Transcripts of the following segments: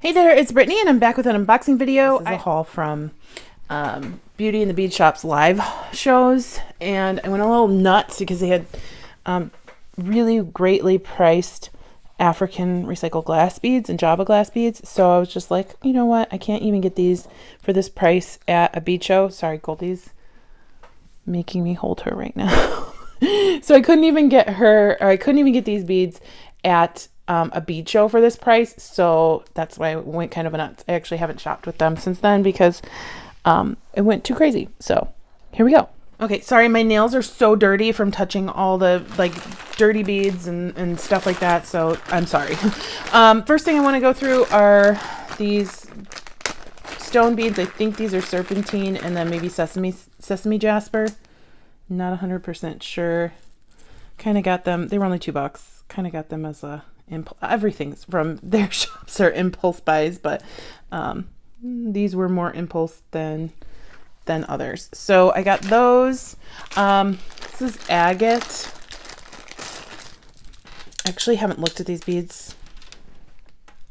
Hey there, it's Brittany, and I'm back with an unboxing video. This is a haul from Beauty and the Bead Shop's live shows, and I went a little nuts because they had really greatly priced African recycled glass beads and Java glass beads. So I was just like, you know what? I can't even get these for this price at a bead show. Sorry, Goldie's making me hold her right now. So I couldn't even get her, or I couldn't even get these beads at a bead show for this price, so that's why I went kind of nuts. I actually haven't shopped with them since then because it went too crazy. So here we go. Okay, sorry, my nails are so dirty from touching all the like dirty beads and stuff like that, so I'm sorry. First thing I want to go through are these stone beads. I think these are serpentine and then maybe sesame jasper. Not 100% sure. Kind of got them, they were only $2. Kind of got them as a everything's from their shops are impulse buys, but these were more impulse than others. So I got those. This is agate. I actually haven't looked at these beads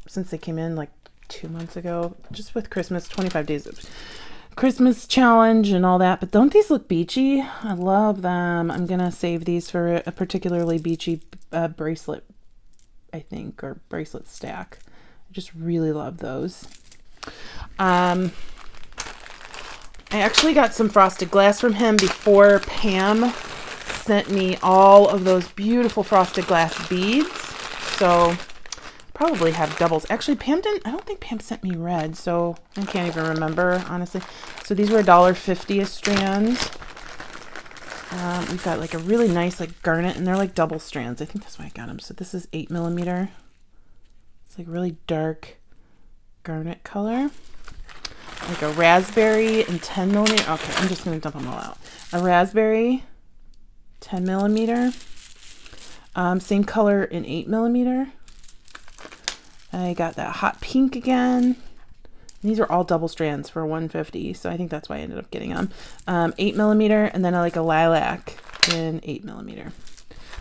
since they came in like 2 months ago, just with Christmas, 25 days of Christmas challenge and all that. But don't these look beachy? I love them. I'm gonna save these for a particularly beachy bracelet, I think, or bracelet stack. I just really love those. I actually got some frosted glass from him before Pam sent me all of those beautiful frosted glass beads. So probably have doubles. Actually, Pam didn't, I don't think Pam sent me red, so I can't even remember, honestly. So these were $1.50 a strand. We've got like a really nice like garnet, and they're like double strands. I think that's why I got them. So this is 8mm. It's like really dark garnet color. Like a raspberry and 10mm. Okay, I'm just gonna dump them all out. A raspberry, 10mm. Same color in 8mm. I got that hot pink again. These are all double strands for $1.50, so I think that's why I ended up getting them. 8mm, and then I like a lilac in 8mm.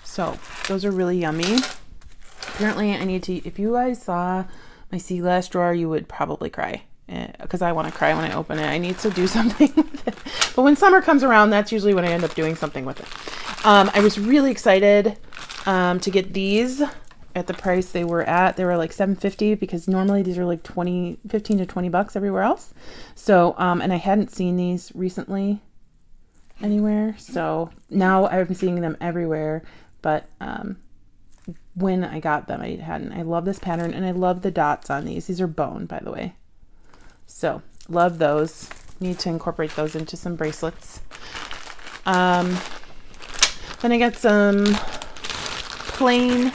So those are really yummy. Apparently I need to, if you guys saw my sea glass drawer, you would probably cry, because I want to cry when I open it. I need to do something with it. But when summer comes around, that's usually when I end up doing something with it. I was really excited to get these at the price they were at. They were like $7.50 because normally these are like 15 to $20 everywhere else. So and I hadn't seen these recently anywhere, so now I'm seeing them everywhere, but when I got them I hadn't. I love this pattern, and I love the dots on these. These are bone, by the way, so love those. Need to incorporate those into some bracelets. Then I got some plain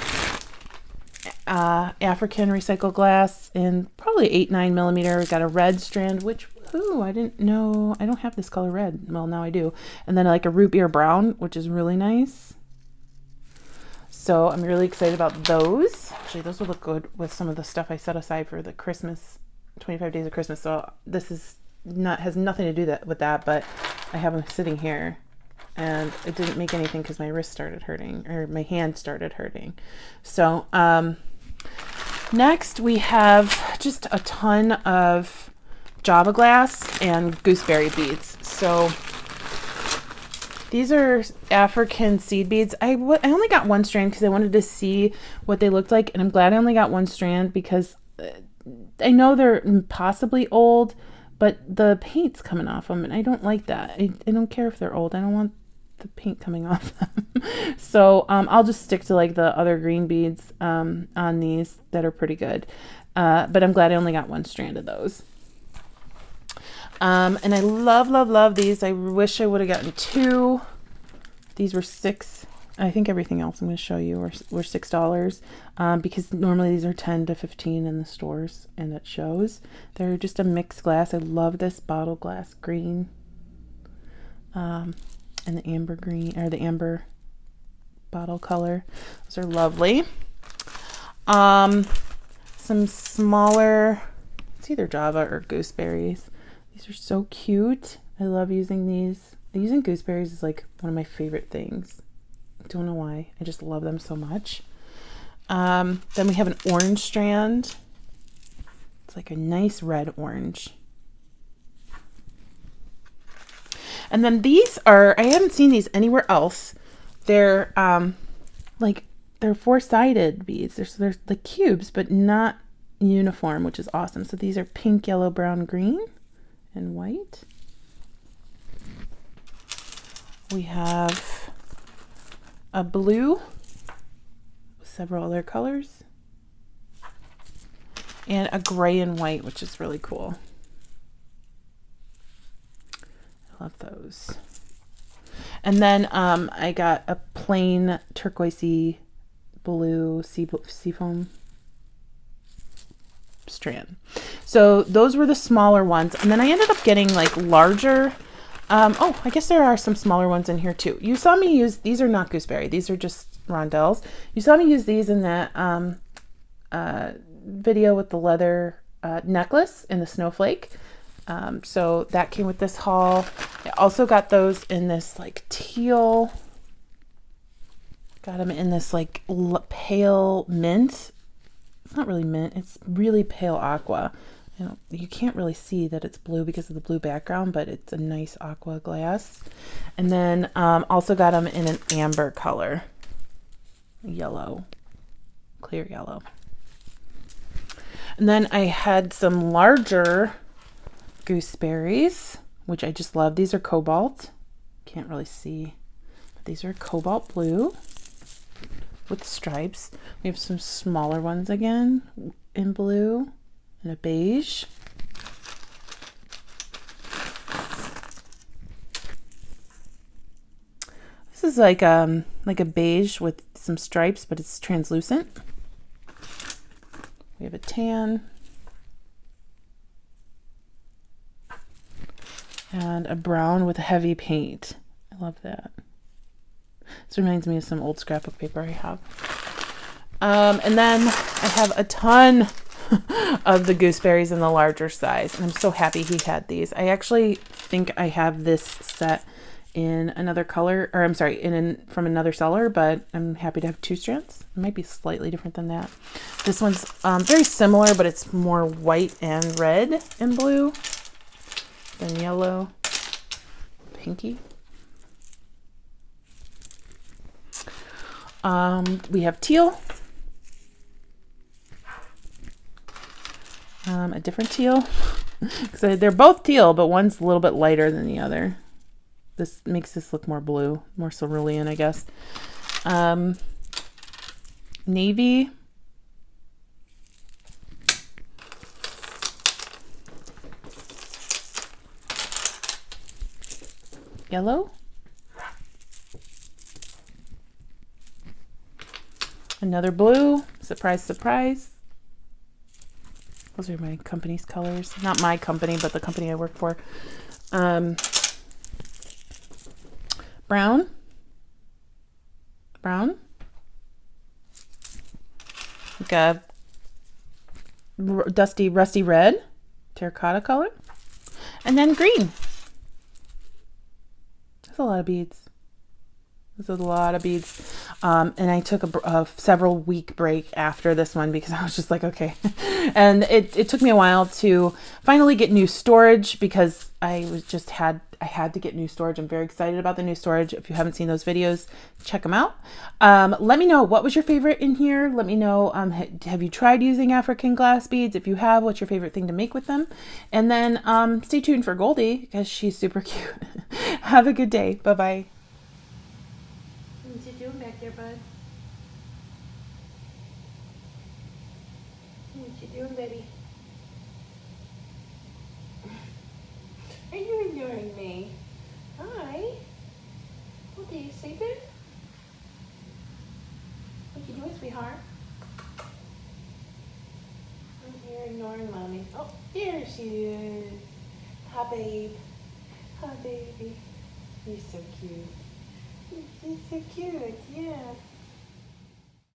African recycled glass in probably 8-9mm. We got a red strand, which, ooh, I didn't know. I don't have this color red. Well, now I do. And then like a root beer brown, which is really nice. So I'm really excited about those. Actually, those will look good with some of the stuff I set aside for the Christmas, 25 days of Christmas. So this is has nothing to do with that, but I have them sitting here. And it didn't make anything because my wrist started hurting, or my hand started hurting. So next we have just a ton of Java glass and gooseberry beads. So these are African seed beads. I only got one strand because I wanted to see what they looked like, and I'm glad I only got one strand because I know they're possibly old, but the paint's coming off them, and I don't like that. I don't care if they're old. I don't want the paint coming off them. So I'll just stick to like the other green beads on these that are pretty good. But I'm glad I only got one strand of those. And I love these. I wish I would have gotten two. These were $6. I think everything else I'm going to show you were $6 because normally these are 10 to 15 in the stores, and it shows. They're just a mixed glass. I love this bottle glass green. And the amber green, or the amber bottle color. Those are lovely. Some smaller, it's either Java or gooseberries. These are so cute. I love using these. Using gooseberries is like one of my favorite things. I don't know why. I just love them so much. Then we have an orange strand. It's like a nice red orange. And then these are, I haven't seen these anywhere else. They're like, they're four-sided beads. They're like cubes, but not uniform, which is awesome. So these are pink, yellow, brown, green, and white. We have a blue with several other colors, and a gray and white, which is really cool. I love those. And then I got a plain turquoisey blue seafoam strand. So those were the smaller ones. And then I ended up getting like larger. Oh, I guess there are some smaller ones in here too. You saw me use, these are not gooseberry. These are just rondelles. You saw me use these in that video with the leather necklace and the snowflake. So that came with this haul. I also got those in this like teal. Got them in this like pale mint. It's not really mint. It's really pale aqua. You can't really see that it's blue because of the blue background, but it's a nice aqua glass. And then also got them in an amber color. Yellow. Clear yellow. And then I had some larger gooseberries, which I just love. These are cobalt. Can't really see. But these are cobalt blue with stripes. We have some smaller ones again in blue and a beige. This is like a beige with some stripes, but it's translucent. We have a tan and a brown with heavy paint. I love that. This reminds me of some old scrapbook paper I have. And then I have a ton of the gooseberries in the larger size, and I'm so happy he had these. I actually think I have this set in another color, or I'm sorry, from another seller, but I'm happy to have two strands. It might be slightly different than that. This one's very similar, but it's more white and red and blue than yellow, pinky. We have teal, a different teal, because they're both teal, but one's a little bit lighter than the other. This makes this look more blue, more cerulean, I guess. Navy, yellow, another blue, surprise, surprise. Those are my company's colors. Not my company, but the company I work for. Brown. Brown. Like a dusty, rusty red. Terracotta color. And then green. That's a lot of beads. This is a lot of beads. And I took a several week break after this one because I was just like, okay. And it took me a while to finally get new storage because I had to get new storage. I'm very excited about the new storage. If you haven't seen those videos, check them out. Let me know, what was your favorite in here? Let me know, have you tried using African glass beads? If you have, what's your favorite thing to make with them? And then stay tuned for Goldie because she's super cute. Have a good day. Bye-bye. What you doing back there, bud? What you doing, baby? Are you ignoring me? Hi. What are you sleeping? What you doing, sweetheart? You're ignoring mommy. Oh, there she is. Hi, babe. Hi, baby. You're so cute. You're so cute, yeah.